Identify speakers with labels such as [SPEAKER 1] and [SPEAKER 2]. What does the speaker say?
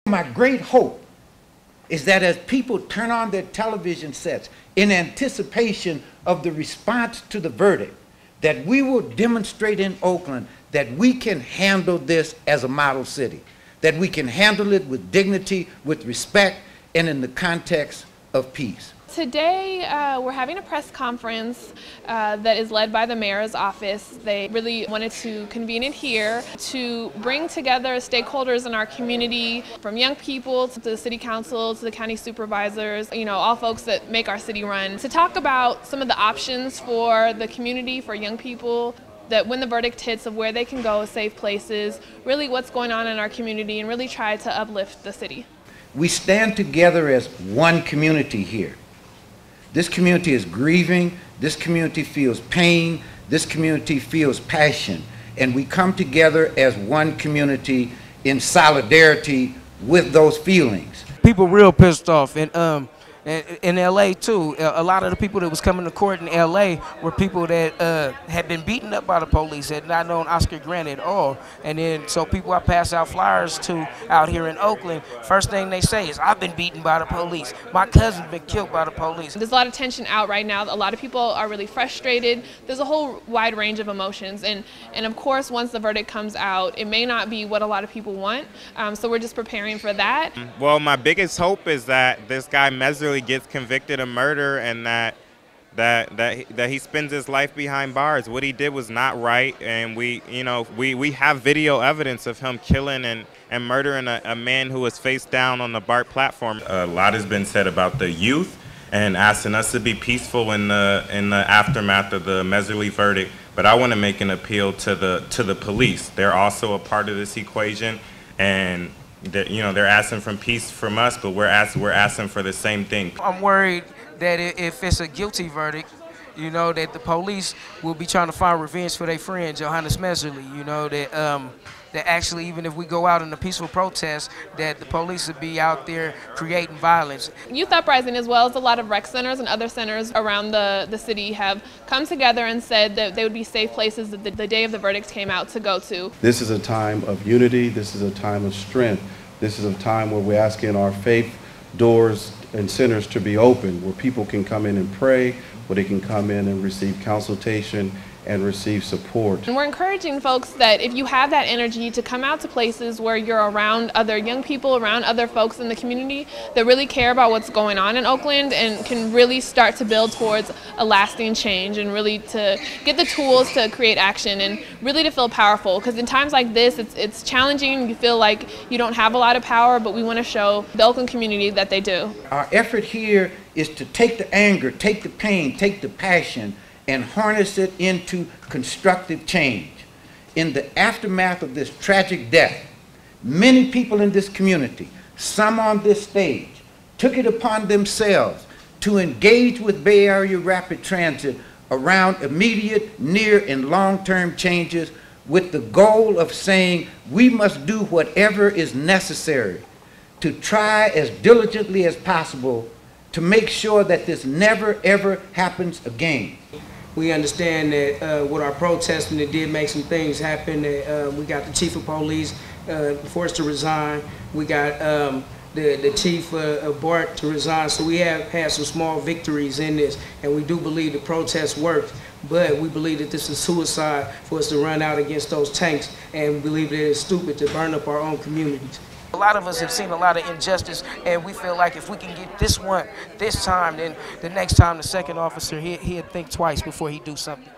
[SPEAKER 1] My great hope is that as people turn on their television sets in anticipation of the response to the verdict, that we will demonstrate in Oakland that we can handle this as a model city, that we can handle it with dignity, with respect, and in the context of peace.
[SPEAKER 2] Today, we're having a press conference that is led by the mayor's office. They really wanted to convene it here to bring together stakeholders in our community, from young people to the city council to the county supervisors, all folks that make our city run, to talk about some of the options for the community, for young people, that when the verdict hits, of where they can go, safe places, really what's going on in our community, and really try to uplift the city.
[SPEAKER 1] We stand together as one community here. This community is grieving, this community feels pain, this community feels passion, and we come together as one community in solidarity with those feelings.
[SPEAKER 3] People real pissed off, and in LA too. A lot of the people that was coming to court in LA were people that had been beaten up by the police, had not known Oscar Grant at all. And then so people I pass out flyers to out here in Oakland, first thing they say is, I've been beaten by the police. My cousin's been killed by the police.
[SPEAKER 2] There's a lot of tension out right now. A lot of people are really frustrated. There's a whole wide range of emotions. And of course, once the verdict comes out, it may not be what a lot of people want. So we're just preparing for that.
[SPEAKER 4] Well, my biggest hope is that this guy Mehserle gets convicted of murder, and that he spends his life behind bars. What he did was not right, and we have video evidence of him killing and murdering a man who was face down on the BART platform. A lot has been said about the youth and asking us to be peaceful in the aftermath of the Mehserle verdict, but I want to make an appeal to the police. They're also a part of this equation, and they're asking for peace from us, but we're asking for the same thing.
[SPEAKER 3] I'm worried that if it's a guilty verdict, that the police will be trying to find revenge for their friend Johannes Mehserle. That actually, even if we go out in a peaceful protest, that the police would be out there creating violence.
[SPEAKER 2] Youth Uprising, as well as a lot of rec centers and other centers around the city, have come together and said that they would be safe places that the day of the verdict came out to go to.
[SPEAKER 5] This is a time of unity. This is a time of strength. This is a time where we're asking our faith doors and centers to be open, where people can come in and pray, where they can come in and receive consultation and receive support.
[SPEAKER 2] And we're encouraging folks that if you have that energy, to come out to places where you're around other young people, around other folks in the community that really care about what's going on in Oakland and can really start to build towards a lasting change, and really to get the tools to create action and really to feel powerful. Because in times like this, it's challenging. You feel like you don't have a lot of power, but we want to show the Oakland community that they do.
[SPEAKER 1] Our effort here is to take the anger, take the pain, take the passion, and harness it into constructive change. In the aftermath of this tragic death, many people in this community, some on this stage, took it upon themselves to engage with Bay Area Rapid Transit around immediate, near, and long-term changes, with the goal of saying we must do whatever is necessary to try as diligently as possible to make sure that this never, ever happens again.
[SPEAKER 3] We understand that with our protesting, it did make some things happen. We got the chief of police forced to resign. We got the chief of BART to resign. So we have had some small victories in this, and we do believe the protest worked. But we believe that this is suicide for us to run out against those tanks, and we believe that it's stupid to burn up our own communities. A lot of us have seen a lot of injustice, and we feel like if we can get this time, then the next time the second officer, he'll think twice before he do something.